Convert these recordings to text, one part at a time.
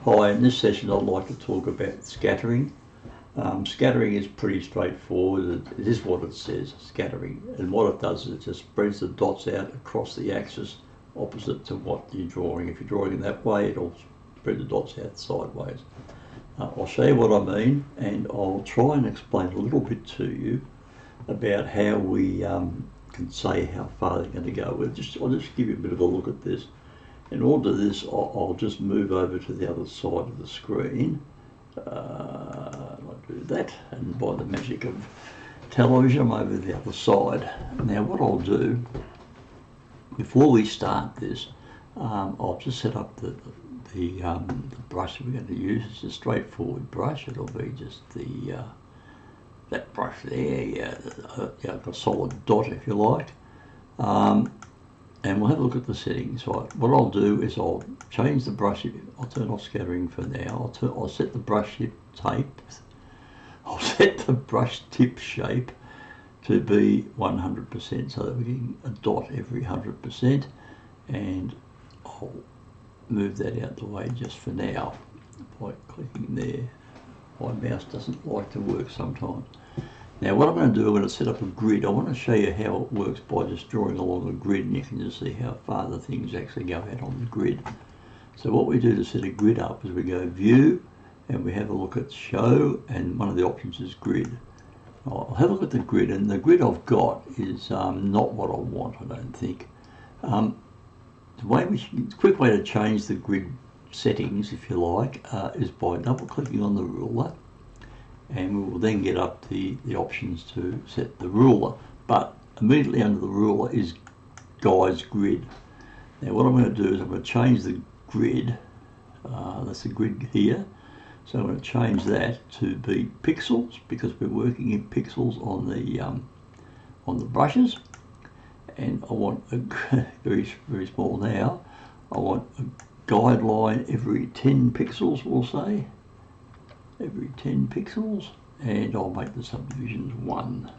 Hi, in this session I'd like to talk about scattering. Scattering is pretty straightforward. It is what it says, scattering. And what it does is it just spreads the dots out across the axis opposite to what you're drawing. If you're drawing that way, it'll spread the dots out sideways. I'll show you what I mean, and I'll try and explain a little bit to you about how we can say how far they're going to go. I'll just give you a bit of a look at this. In order to do this, I'll just move over to the other side of the screen. I'll do that, and by the magic of television, I'm over the other side. Now what I'll do, before we start this, I'll just set up the brush we're going to use. It's a straightforward brush. It'll be just that brush there, like a solid dot if you like. And we'll have a look at the settings. Right. What I'll do is I'll change the brush. I'll turn off scattering for now. I'll set the brush tip shape. I'll set the brush tip shape to be 100%, so that we're getting a dot every 100%. And I'll move that out the way just for now by clicking there. My mouse doesn't like to work sometimes. Now what I'm going to do, I'm going to set up a grid. I want to show you how it works by just drawing along a grid, and you can just see how far the things actually go out on the grid. So what we do to set a grid up is we go View, and we have a look at Show, and one of the options is Grid. I'll have a look at the grid, and the grid I've got is not what I want, I don't think. The quick way to change the grid settings, if you like, is by double-clicking on the ruler. And we will then get up the options to set the ruler. But immediately under the ruler is Guides Grid. Now what I'm going to do is I'm going to change the grid. That's the grid here. So I'm going to change that to be pixels, because we're working in pixels on the brushes. And I want a very, very small now. I want a guideline every 10 pixels, we'll say. Every 10 pixels, and I'll make the subdivisions 1,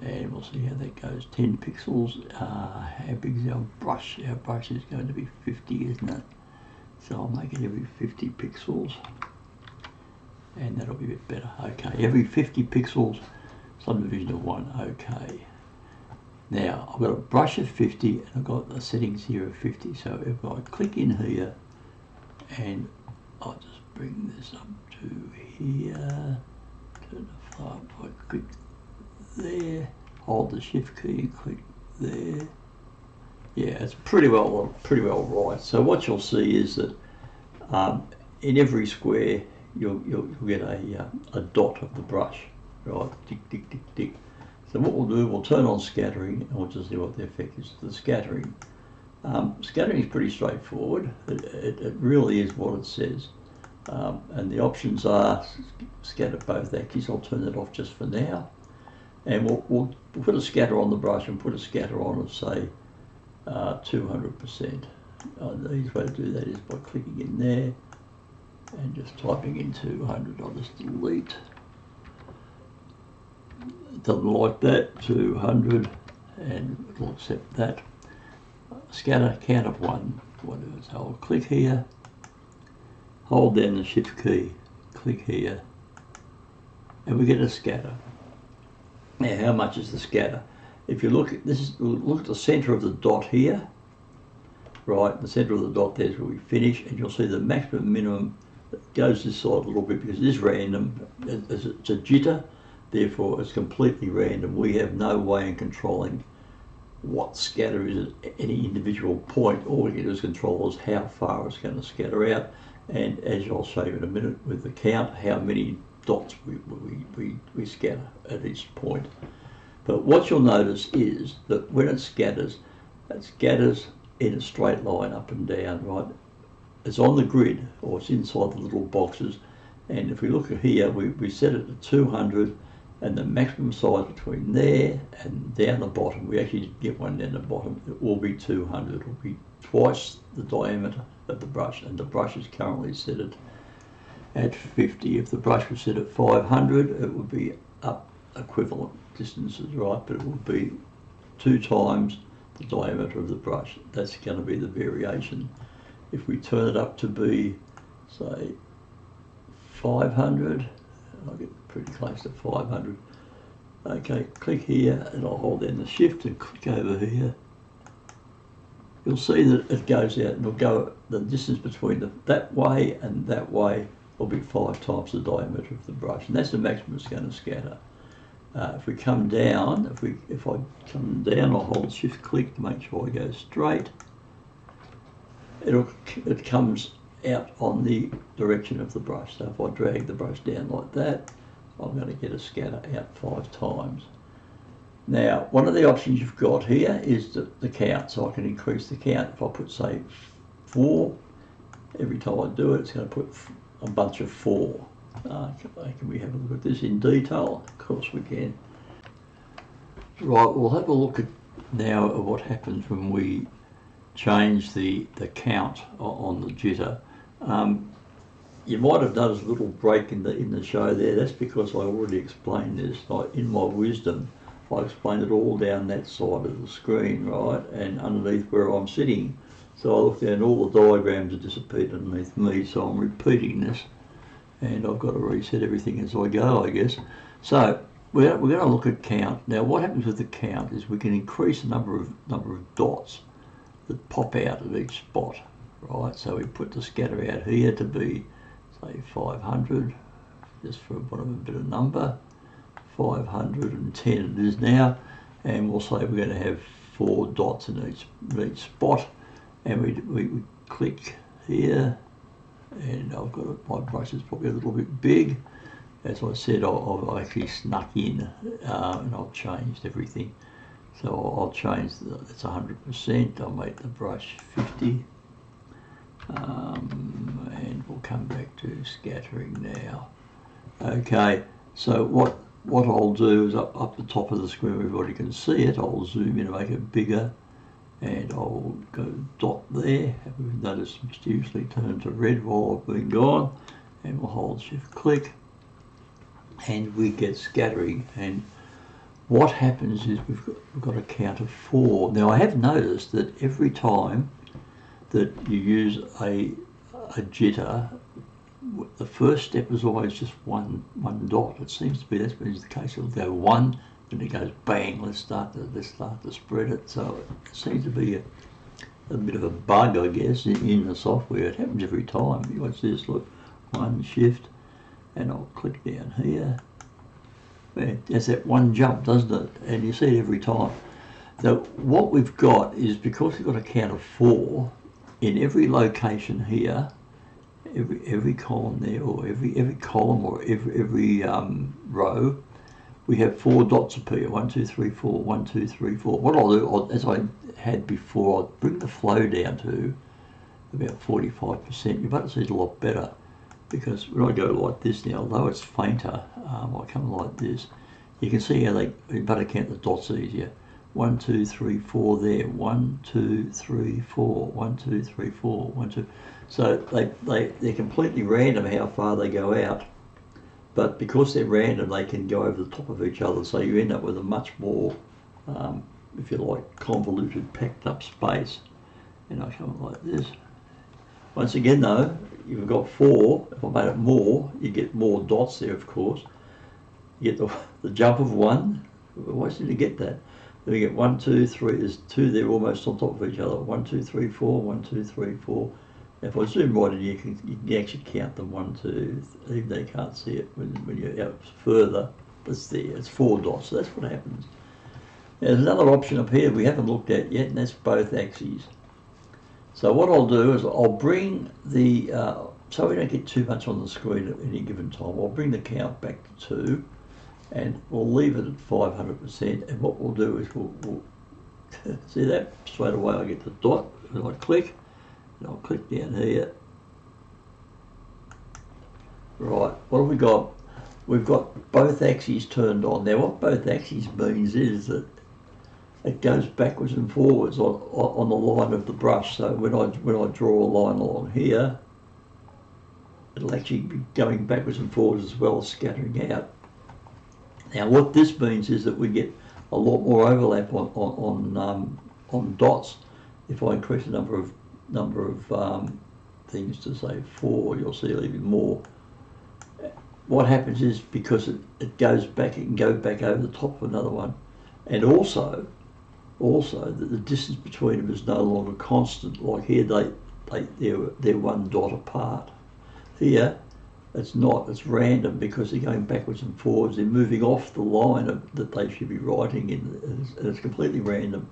and we'll see how that goes. 10 pixels. How big is our brush? Our brush is going to be 50, isn't it? So I'll make it every 50 pixels, and that'll be a bit better. Okay, every 50 pixels, subdivision of 1. Okay. Now I've got a brush of 50, and I've got the settings here of 50. So if I click in here, and I'll just bring this up to here, turn the far up, I click there, hold the shift key and click there. Yeah, it's pretty well right. So what you'll see is that in every square you'll get a dot of the brush, right? Tick, tick, tick, tick. So what we'll do, we'll turn on scattering, and we'll just see what the effect is to the scattering. Scattering is pretty straightforward. It really is what it says. And the options are scatter both axes. I'll turn that off just for now. And we'll put a scatter on the brush and put a scatter on of, say, 200%. The easiest way to do that is by clicking in there and just typing in 200. I'll just delete. It doesn't like that, 200, and it'll accept that. Scatter, count of 1, whatever. So I'll click here, hold down the shift key, click here, and we get a scatter. Now how much is the scatter? If you look at this, look at the center of the dot here, right? The center of the dot, there's where we finish, and you'll see the maximum minimum that goes this side a little bit, because it is random. It's a jitter, therefore it's completely random. We have no way in controlling what scatter is at any individual point. All we can do is control is how far it's going to scatter out, and as I'll show you in a minute with the count, how many dots we scatter at each point. But what you'll notice is that when it scatters in a straight line up and down, right? It's on the grid, or it's inside the little boxes, and if we look at here, we set it to 200, and the maximum size between there and down the bottom, we actually did get one down the bottom, it will be 200. It will be twice the diameter of the brush, and the brush is currently set at 50. If the brush was set at 500, it would be up equivalent distances, right? But it would be 2 times the diameter of the brush. That's going to be the variation if we turn it up to be, say, 500, I'll get pretty close to 500. Okay, click here and I'll hold down the shift and click over here. You'll see that it goes out and it'll go, the distance between that way and that way will be 5 times the diameter of the brush, and that's the maximum it's going to scatter. If we come down, if I come down, I'll hold shift click to make sure I go straight. It comes out on the direction of the brush. So if I drag the brush down like that, I'm going to get a scatter out 5 times. Now, one of the options you've got here is the count, so I can increase the count. If I put, say, 4, every time I do it, it's going to put a bunch of 4. Can we have a look at this in detail? Of course we can. Right, we'll have a look at now at what happens when we change the count on the jitter. You might have noticed a little break in the show there. That's because I already explained this. In my wisdom, I explained it all down that side of the screen, right, and underneath where I'm sitting. So I looked down, all the diagrams have disappeared underneath me, so I'm repeating this, and I've got to reset everything as I go, I guess. So we're going to look at count. Now, what happens with the count is we can increase the number of dots that pop out at each spot, right? So we put the scatter out here to be, say, 500, just for a bit of number. 510 it is now, and we'll say we're going to have 4 dots in each spot, and we click here, and I've got my brush is probably a little bit big. As I said, I've actually snuck in and I've changed everything. So I'll change it's 100%. I'll make the brush 50, and we'll come back to scattering now. Okay, so what I'll do is up the top of the screen where everybody can see it, I'll zoom in and make it bigger, and I'll go dot there. We've noticed mysteriously turned to red while I've been gone, and we'll hold shift click, and we get scattering. And what happens is we've got a count of 4. Now I have noticed that every time that you use a jitter, the first step is always just one dot. It seems to be that's been the case. It'll go 1, then it goes bang. Let's start to spread it. So it seems to be a bit of a bug, I guess, in the software. It happens every time. You watch this. Look, 1 shift, and I'll click down here. There's that one jump, doesn't it? And you see it every time. So what we've got is, because we've got a count of 4 in every location here. Every column there, or every column, or every row, we have 4 dots appear. 1, 2, 3, 4. 1, 2, 3, 4. What I'll do, as I had before, I'll bring the flow down to about 45%. You'll better see it a lot better, because when I go like this now, although it's fainter, I come like this. You can see how you better count the dots easier. 1, 2, 3, 4 there. 1, 2, 3, 4. 1, 2, 3, 4. 1, 2. So they're completely random how far they go out, but because they're random, they can go over the top of each other. So you end up with a much more, if you like, convoluted, packed up space. And I come like this. Once again, though, you've got 4. If I made it more, you get more dots there, of course. You get the jump of 1. We always need to get that. Then we get 1, 2, 3. There's 2 there almost on top of each other. 1, 2, 3, 4. 1, 2, 3, 4. If I zoom right in, you can actually count them. 1, 2, even though you can't see it when you're out further. It's there. It's 4 dots. So that's what happens. There's another option up here we haven't looked at yet, and that's both axes. So what I'll do is I'll bring the so we don't get too much on the screen at any given time. I'll bring the count back to 2, and we'll leave it at 500%. And what we'll do is we'll see that straight away. I get the dot, and I click. And I'll click down here. Right, what have we got? We've got both axes turned on. Now what both axes means is that it goes backwards and forwards on the line of the brush. So when I draw a line along here, it'll actually be going backwards and forwards as well as scattering out. Now what this means is that we get a lot more overlap on dots if I increase the number of number of things to say 4, you'll see even more. What happens is, because it goes back, it can go back over the top of another one, and also that the distance between them is no longer constant. Like here, they're one dot apart. Here, it's not. It's random because they're going backwards and forwards. They're moving off the line that they should be writing in, and it's completely random.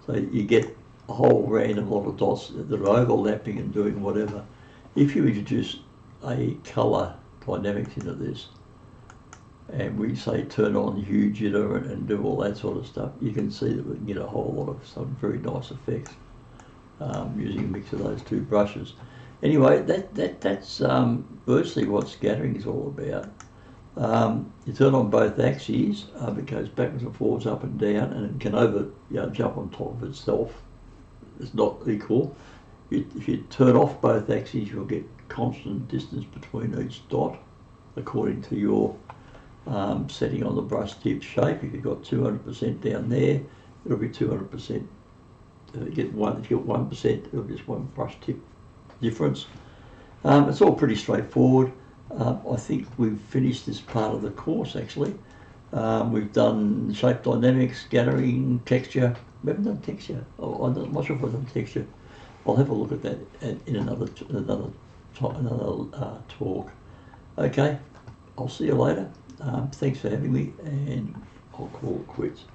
So you get a whole random lot of dots that are overlapping and doing whatever. If you introduce a colour dynamics into this, and we say turn on hue jitter and do all that sort of stuff, you can see that we can get a whole lot of some very nice effects using a mix of those two brushes. Anyway, that's virtually what scattering is all about. You turn on both axes, it goes backwards and forwards, up and down, and it can jump on top of itself. It's not equal. If you turn off both axes, you'll get constant distance between each dot according to your setting on the brush tip shape. If you've got 200% down there, it'll be 200%. If you get 1%, it'll be just one brush tip difference. It's all pretty straightforward. I think we've finished this part of the course actually. We've done shape dynamics, scattering, texture. We haven't done texture. I'm not sure if I've done texture. I'll have a look at that in another talk. Okay, I'll see you later. Thanks for having me, and I'll call it quits.